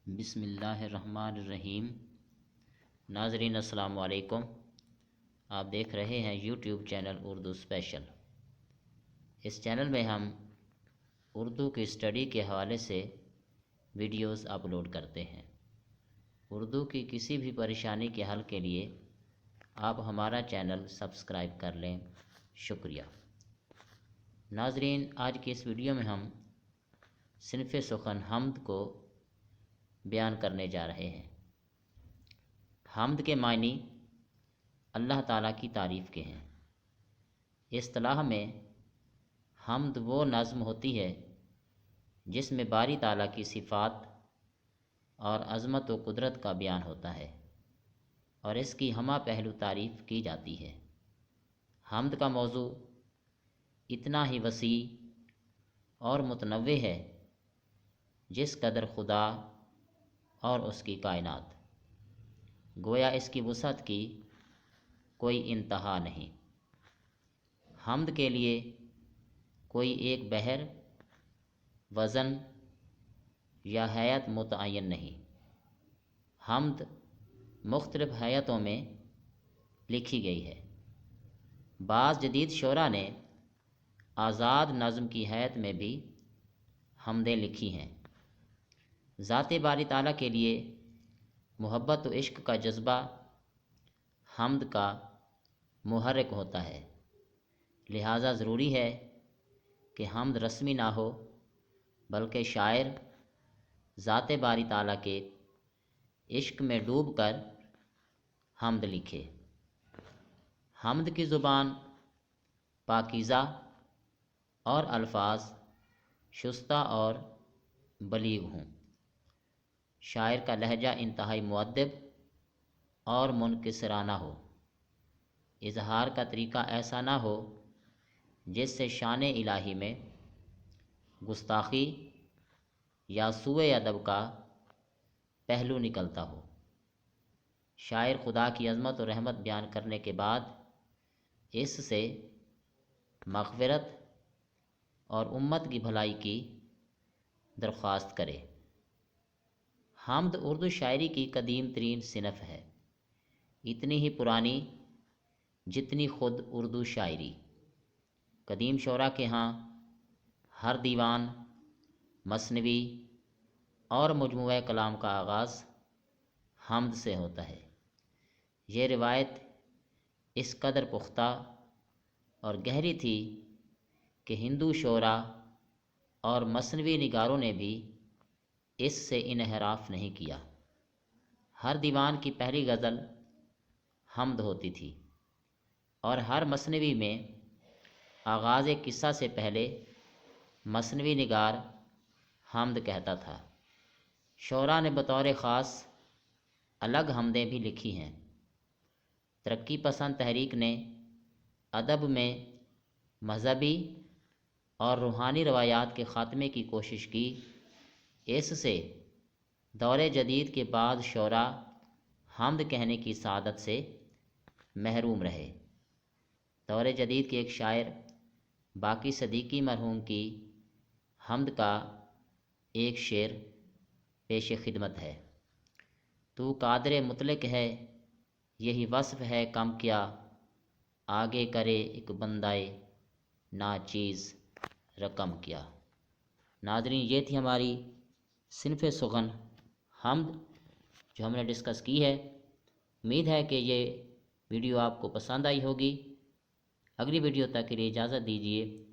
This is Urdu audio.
بسم اللہ الرحمن الرحیم۔ ناظرین السلام علیکم۔ آپ دیکھ رہے ہیں یوٹیوب چینل اردو اسپیشل۔ اس چینل میں ہم اردو کی اسٹڈی کے حوالے سے ویڈیوز اپلوڈ کرتے ہیں۔ اردو کی کسی بھی پریشانی کے حل کے لیے آپ ہمارا چینل سبسکرائب کر لیں۔ شکریہ۔ ناظرین، آج کی اس ویڈیو میں ہم صنف سخن حمد کو بیان کرنے جا رہے ہیں۔ حمد کے معنی اللہ تعالیٰ کی تعریف کے ہیں۔ اصطلاح میں حمد وہ نظم ہوتی ہے جس میں باری تعالیٰ کی صفات اور عظمت و قدرت کا بیان ہوتا ہے اور اس کی ہمہ پہلو تعریف کی جاتی ہے۔ حمد کا موضوع اتنا ہی وسیع اور متنوع ہے جس قدر خدا اور اس کی کائنات، گویا اس کی وسعت کی کوئی انتہا نہیں۔ حمد کے لیے کوئی ایک بحر، وزن یا ہیئت متعین نہیں۔ حمد مختلف ہیئتوں میں لکھی گئی ہے۔ بعض جدید شعراء نے آزاد نظم کی ہیئت میں بھی حمدیں لکھی ہیں۔ ذات باری تعالیٰ کے لیے محبت و عشق کا جذبہ حمد کا محرک ہوتا ہے، لہٰذا ضروری ہے کہ حمد رسمی نہ ہو بلکہ شاعر ذات باری تعالیٰ کے عشق میں ڈوب کر حمد لکھے۔ حمد کی زبان پاکیزہ اور الفاظ شستہ اور بلیغ ہوں۔ شاعر کا لہجہ انتہائی مؤدب اور منکسرانہ ہو۔ اظہار کا طریقہ ایسا نہ ہو جس سے شان الہی میں گستاخی یا سوء ادب کا پہلو نکلتا ہو۔ شاعر خدا کی عظمت و رحمت بیان کرنے کے بعد اس سے مغفرت اور امت کی بھلائی کی درخواست کرے۔ حمد اردو شاعری کی قدیم ترین صنف ہے، اتنی ہی پرانی جتنی خود اردو شاعری۔ قدیم شعراء کے ہاں ہر دیوان، مثنوی اور مجموعہ کلام کا آغاز حمد سے ہوتا ہے۔ یہ روایت اس قدر پختہ اور گہری تھی کہ ہندو شعراء اور مثنوی نگاروں نے بھی اس سے انحراف نہیں کیا۔ ہر دیوان کی پہلی غزل حمد ہوتی تھی اور ہر مثنوی میں آغاز قصہ سے پہلے مثنوی نگار حمد کہتا تھا۔ شعراء نے بطور خاص الگ حمدیں بھی لکھی ہیں۔ ترقی پسند تحریک نے ادب میں مذہبی اور روحانی روایات کے خاتمے کی کوشش کی۔ اس سے دور جدید کے بعد شعراء حمد کہنے کی سعادت سے محروم رہے۔ دور جدید کے ایک شاعر باقی صدیقی مرحوم کی حمد کا ایک شعر پیش خدمت ہے۔ تو قادر مطلق ہے، یہی وصف ہے کم کیا، آگے کرے ایک بندائے ناچیز رقم کیا۔ ناظرین، یہ تھی ہماری صنف سخن حمد جو ہم نے ڈسکس کی ہے۔ امید ہے کہ یہ ویڈیو آپ کو پسند آئی ہوگی۔ اگلی ویڈیو تک کے لیے اجازت دیجیے۔